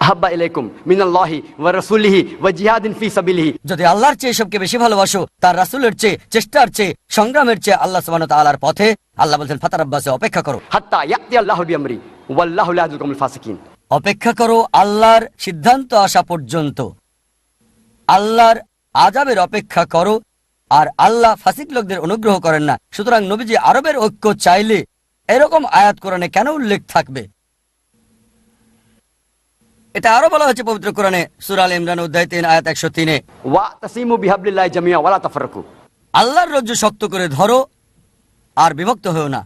আহাব্বা ইলাইকুম মিনাল্লাহি ওয়া রাসূলিহি ওয়া জিহাদিন ফি সাবিলিহি, যদি আল্লাহর চেয়ে সবকে বেশি ভালোবাসো, তার রাসূলের চেয়ে, চেষ্টার চেয়ে, সংগ্রামের চেয়ে আল্লাহ সুবহানাহু ওয়া তাআলার পথে, আল্লাহ বলেন ফাতারাব্বাসু, অপেক্ষা করো, হাত্তা ইয়াতি আল্লাহু বিআমরি ওয়াল্লাহু লা ইয়াহদিল কওমাল ফাসিকিন, অপেক্ষা করো আল্লাহর সিদ্ধান্ত আসা পর্যন্ত, আল্লাহর আযাবের অপেক্ষা করো। আর আল্লাহ ফাসিক লোকদের অনুগ্রহ করেন না। সুতরাং নবীজি আরবের ঐক্য চাইলে এরকম আয়াত কোরআনে কেন উল্লেখ থাকবে? এটা আরো বলা হয়েছে পবিত্র কোরআনে সূরা আল ইমরান অধ্যায় ৩ আয়াত ১০৩-এ, ওয়াতাসিমু বিহাবলিল্লাহি জামিআ ওয়া লা তাফাররাকু, আল্লাহর রজ্জু শক্ত করে ধরো আর বিভক্ত হও না।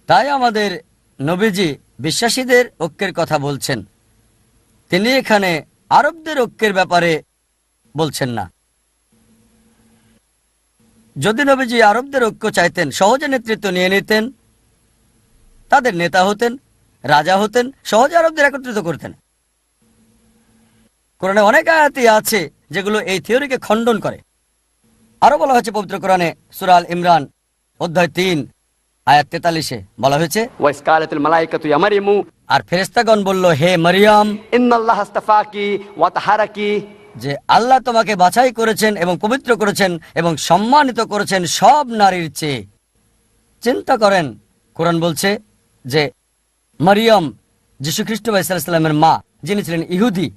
তাই আমাদের নবীজি বিশ্বাসীদের ঐক্যের কথা বলছেন, তিনি এখানে আরবদের ঐক্যের ব্যাপারে বলছেন না। যদি নবীজি আরবদের ঐক্য চাইতেন, সহজে নেতৃত্ব নিয়ে নিতেন, তাদের নেতা হতেন, রাজা হতেন, সহজে আরবদের একত্রিত করতেন। কোরআনে অনেক আয়াতই আছে যেগুলো এই থিওরিকে খণ্ডন করে। আরো বলা হয়েছে পবিত্র কোরআনে সূরা আল ইমরান অধ্যায় ৩ আয়াত ৪৩-এ বলা হয়েছে, ওয়া ইসকালাতুল মালায়েকাতু ইয়া মারইয়ামু, আর ফেরেশতাগণ বলল, হে মারিয়াম, ইন্নাল্লাহা আস্তাফাকি ওয়া তাহারাকি, যে আল্লাহ তোমাকে বাছাই করেছেন এবং পবিত্র করেছেন এবং সম্মানিত করেছেন সব নারীর চেয়ে। চিন্তা করেন, কোরআন বলছে যে মারিয়াম যীশু খ্রিস্ট আলাইহিস সালামের মা, যিনি ছিলেন ইহুদি,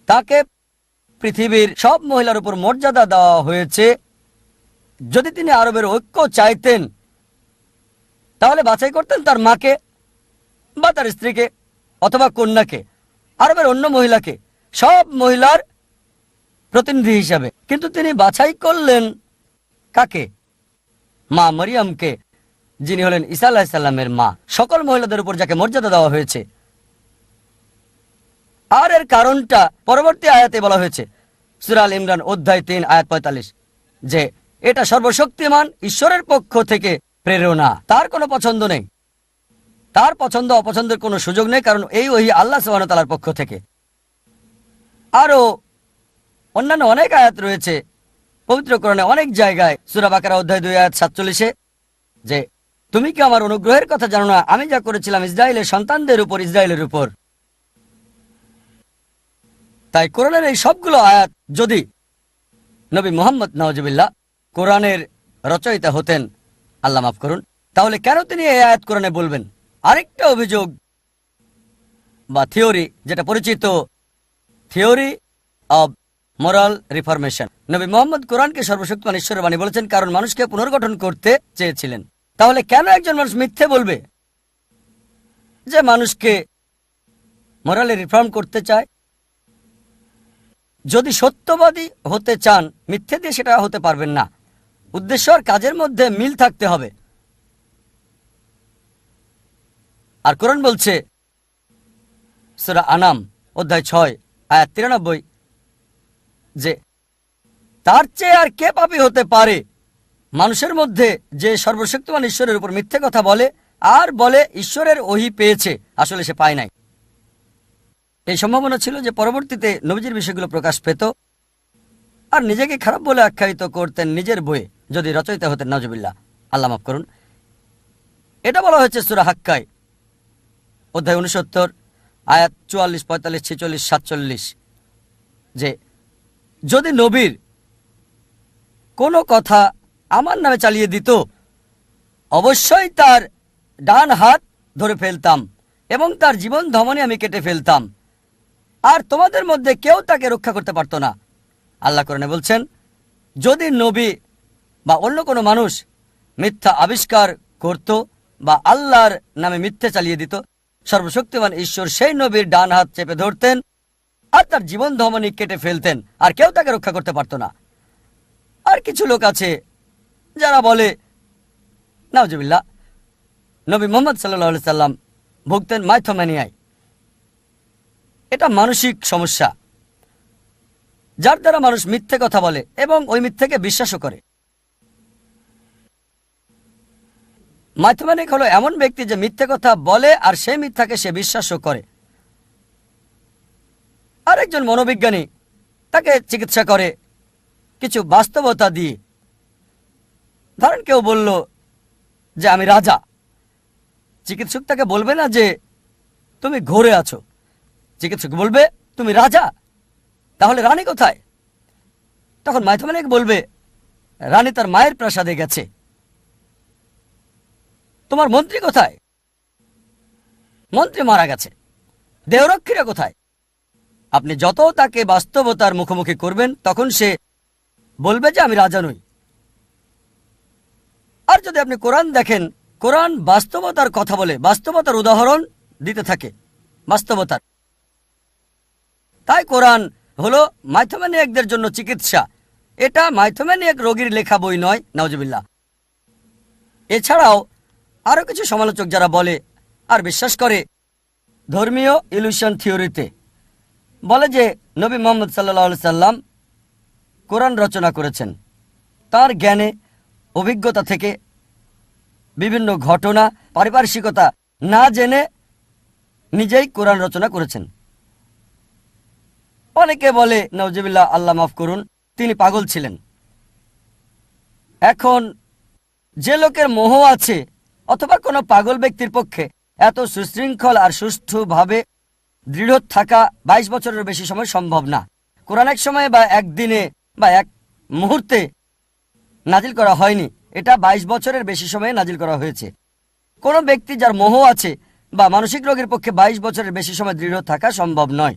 তাকে পৃথিবীর সব মহিলার উপর মর্যাদা দেওয়া হয়েছে। যদি তিনি আরবের ঐক্য চাইতেন, তাহলে বাছাই করতেন তার মাকে বা তার স্ত্রীকে অথবা কন্যাকে, আরবের অন্য মহিলাকে, সব মহিলার প্রতিনিধি হিসাবে। কিন্তু তিনি বাছাই করলেন কাকে? মা মারিয়ামকে, যিনি হলেন ঈসা আলাইহিস সালামের মা, সকল মহিলাদের উপর যাকে মর্যাদা দেওয়া হয়েছে। আর এর কারণটা পরবর্তী আয়াতে বলা হয়েছে সূরা আল ইমরান অধ্যায় ৩ আয়াত ৪৫, যে এটা সর্বশক্তিমান ঈশ্বরের পক্ষ থেকে প্রেরণা, তার কোনো পছন্দ নেই, তার পছন্দ অপছন্দের কোনো সুযোগ নেই, কারণ এই ওহী আল্লাহ সুবহানাহু ওয়া তাআলার পক্ষ থেকে। আরো অন্যান্য অনেক আয়াত রয়েছে পবিত্র কোরআনে অনেক জায়গায়, সূরা বাকারা অধ্যায় ২ আয়াত ৪৭-এ, যে তুমি কি আমার অনুগ্রহের কথা জানো না, আমি যা করেছিলাম ইসরায়েলের সন্তানদের উপর, ইসরায়েলের উপর। তাই কোরআনের এই সবগুলো আয়াত যদি নবী মুহাম্মদ নাউজুবিল্লাহ কোরআনের রচয়িতা হতেন, আল্লাহ মাফ করুন, তাহলে কেন তিনি এই আয়াত কোরআনে বলবেন? আরেকটা অভিযোগ বা থিওরি, যেটা পরিচিত থিওরি অব মোরাল রিফরমেশন। নবী মুহাম্মদ কোরআনকে সর্বশক্তিমান ঈশ্বরের বাণী বলেছেন কারণ মানুষকে পুনর্গঠন করতে চেয়েছিলেন। তাহলে কেন একজন মানুষ মিথ্যে বলবে যে মানুষকে মোরালে রিফর্ম করতে চায়? যদি সত্যবাদী হতে চান, মিথ্যে দিয়ে সেটা হতে পারবেন না। উদ্দেশ্য আর কাজের মধ্যে মিল থাকতে হবে। আর কোরআন বলছে সূরা আনাম অধ্যায় ৬ আয়াত ৯৩, যে তার চেয়ে আর কে পাপী হতে পারে মানুষের মধ্যে যে সর্বশক্তিমান ঈশ্বরের উপর মিথ্যে কথা বলে আর বলে ঈশ্বরের ওহী পেয়েছে, আসলে সে পায় নাই। এই সম্ভাবনা ছিল যে পরবর্তীতে নবীজির বিষয়গুলো প্রকাশ পেত আর নিজেকে খারাপ বলে আখ্যায়িত করতেন নিজের বইয়ে, যদি রচয়িতা হতেন, নাউজুবিল্লাহ, আল্লাহ মাফ করুন। এটা বলা হয়েছে সূরা হাক্কায় অধ্যায় ৬৯ আয়াত ৪৪, ৪৫, ৪৬, ৪৭, যে যদি নবীর কোনো কথা আমার নামে চালিয়ে দিত, অবশ্যই তার ডান হাত ধরে ফেলতাম এবং তার জীবন ধমনী আমি কেটে ফেলতাম, আর তোমাদের মধ্যে কেউ তাকে রক্ষা করতে পারত না। আল্লাহ কোরআনে বলছেন, যদি নবী বা অন্য কোনো মানুষ মিথ্যা আবিষ্কার করত বা আল্লাহর নামে মিথ্যে চালিয়ে দিত, সর্বশক্তিমান ঈশ্বর সেই নবীর ডান হাত চেপে ধরতেন আর তার জীবন ধমনী কেটে ফেলতেন, আর কেউ তাকে রক্ষা করতে পারত না। আর কিছু লোক আছে যারা বলে, নাউজুবিল্লাহ, নবী মুহাম্মদ সাল্লাল্লাহু আলাইহি সাল্লাম ভুগতেন মাইথোম্যানিয়ায়। এটা মানসিক সমস্যা, যার দ্বারা মানুষ মিথ্যে কথা বলে এবং ওই মিথ্যেকে বিশ্বাসও করে। মাইথোম্যানিক হলো এমন ব্যক্তি যে মিথ্যে কথা বলে আর সেই মিথ্যাকে সে বিশ্বাসও করে। আরেকজন মনোবিজ্ঞানী তাকে চিকিৎসা করে কিছু বাস্তবতা দিয়ে। ধরেন কেউ বলল যে আমি রাজা, চিকিৎসক তাকে বলবে না যে তুমি ঘোরে আছো, চিকিৎসক বলবে তুমি রাজা, তাহলে রানী কোথায়? তখন মাইথোম্যানিক বলবে রানী তার মায়ের প্রাসাদে গেছে। তোমার মন্ত্রী কোথায়? মন্ত্রী মারা গেছে। দেহরক্ষীরা কোথায়? আপনি যত তাকে বাস্তবতার মুখোমুখি করবেন তখন সে বলবে যে আমি রাজা নই। আর যদি আপনি কোরআন দেখেন, কোরআন বাস্তবতার কথা বলে, বাস্তবতার উদাহরণ দিতে থাকে, বাস্তবতার। তাই কোরআন হলো মাইথোম্যানিয়াকদের জন্য চিকিৎসা। এটা মাইথোম্যানিয়াক রোগীর লেখা বই নয়, নাউজুবিল্লাহ। এছাড়াও আরো কিছু সমালোচক যারা বলে আর বিশ্বাস করে ধর্মীয় ইলিউশন থিওরিতে, বলে যে নবী মুহাম্মদ সাল্লাল্লাহু আলাইহি সাল্লাম কোরআন রচনা করেছেন তার জ্ঞানে, অভিজ্ঞতা থেকে, বিভিন্ন ঘটনা, পারিপার্শ্বিকতা না জেনে নিজেই কোরআন রচনা করেছেন। অনেকে বলে নাউজুবিল্লাহ, আল্লাহ মাফ করুন, তিনি পাগল ছিলেন। এখন যে লোকের মোহ আছে অথবা কোনো পাগল ব্যক্তির পক্ষে এত সুশৃঙ্খল আর সুষ্ঠুভাবে দৃঢ় থাকা 22 বছরের বেশি সময় সম্ভব না। কোরআন এক সময়ে বা একদিনে বা এক মুহূর্তে নাজিল করা হয়নি, এটা 22 বছরের বেশি সময়ে নাজিল করা হয়েছে। কোনো ব্যক্তি যার মোহ আছে বা মানসিক রোগের পক্ষে 22 বছরের বেশি সময় দৃঢ় থাকা সম্ভব নয়।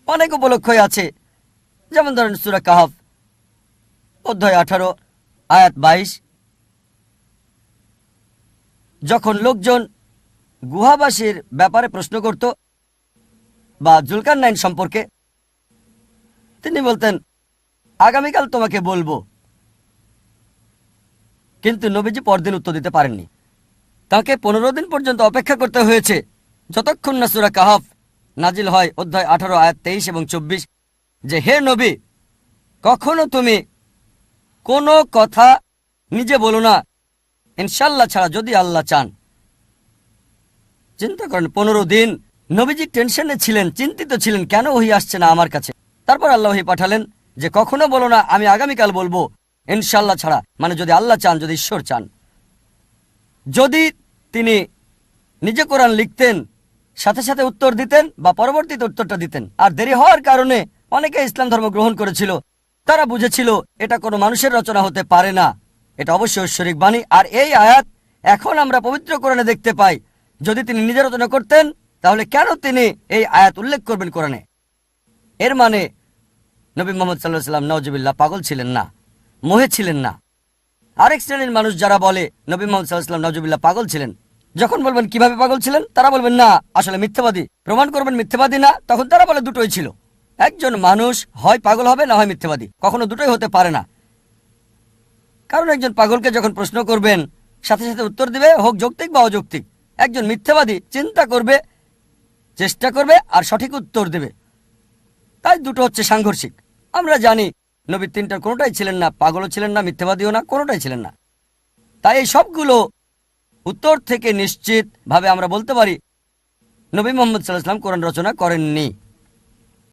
অনেক উপলক্ষই আছে, যেমন ধরেন সূরা কাহফ অধ্যায় 18 আয়াত 22, যখন লোকজন গুহাবাসীর ব্যাপারে প্রশ্ন করত বা জুলকারনাইন সম্পর্কে, তিনি বলতেন আগামীকাল তোমাকে বলবো, কিন্তু নবীজি পরদিন উত্তর দিতে পারেননি। তাকে 15 দিন পর্যন্ত অপেক্ষা করতে হয়েছে, যতক্ষণ না সূরা কাহফ নাজিল হয় অধ্যায় 18 আয়াত 23 এবং 24, যে হে নবী, কখনো তুমি কোনো কথা নিজে বলো না ইনশাল্লাহ ছাড়া, যদি আল্লাহ চান। চিন্তা করেন, 15 দিন নবীজি টেনশনে ছিলেন, চিন্তিত ছিলেন, কেন ওহী আসছে না আমার কাছে। তারপর আল্লাহ ওহী পাঠালেন যে কখনো বলো না আমি আগামীকাল বলবো ইনশাল্লাহ ছাড়া, মানে যদি আল্লাহ চান, যদি ঈশ্বর চান। যদি তিনি নিজে কোরআন লিখতেন, সাথে সাথে উত্তর দিতেন বা পরবর্তীতে উত্তরটা দিতেন। আর দেরি হওয়ার কারণে অনেকে ইসলাম ধর্ম গ্রহণ করেছিল, তারা বুঝেছিল এটা কোনো মানুষের রচনা হতে পারে না, এটা অবশ্যই ঐশ্বরিক বাণী। আর এই আয়াত এখন আমরা পবিত্র কোরআনে দেখতে পাই। যদি তিনি নিজে রচনা করতেন তাহলে কেন তিনি এই আয়াত উল্লেখ করবেন কোরআনে? এর মানে নবী মুহাম্মদ সাল্লাল্লাহু আলাইহি ওয়াসাল্লাম নাউজুবিল্লাহ পাগল ছিলেন না, মোহে ছিলেন না। আরেক শ্রেণীর মানুষ যারা বলে নবী মুহাম্মদ সাল্লাল্লাহু আলাইহি ওয়াসাল্লাম নাউজুবিল্লাহ পাগল ছিলেন, যখন বলবেন কিভাবে পাগল ছিলেন, তারা বলবেন না আসলে মিথ্যাবাদী, প্রমাণ করবেন মিথ্যাবাদী না, তখন তারা বলে দুটোই ছিল। একজন মানুষ হয় পাগল হবে না হয় মিথ্যাবাদী, কখনো দুটোই হতে পারে না। কারণ একজন পাগলকে যখন প্রশ্ন করবেন সাথে সাথে উত্তর দিবে, হোক যৌক্তিক বা অযৌক্তিক। একজন মিথ্যাবাদী চিন্তা করবে, চেষ্টা করবে আর সঠিক উত্তর দেবে। তাই দুটো হচ্ছে সাংঘর্ষিক। আমরা জানি নবী তিনটার কোনোটাই ছিলেন না, পাগলও ছিলেন না, মিথ্যাবাদীও না, কোনোটাই ছিলেন না। তাই এই সবগুলো উত্তর থেকে নিশ্চিত ভাবে আমরা বলতে পারি নবী মুহাম্মদ সাল্লাল্লাহু আলাইহি ওয়াসাল্লাম কোরআন রচনা করেননি।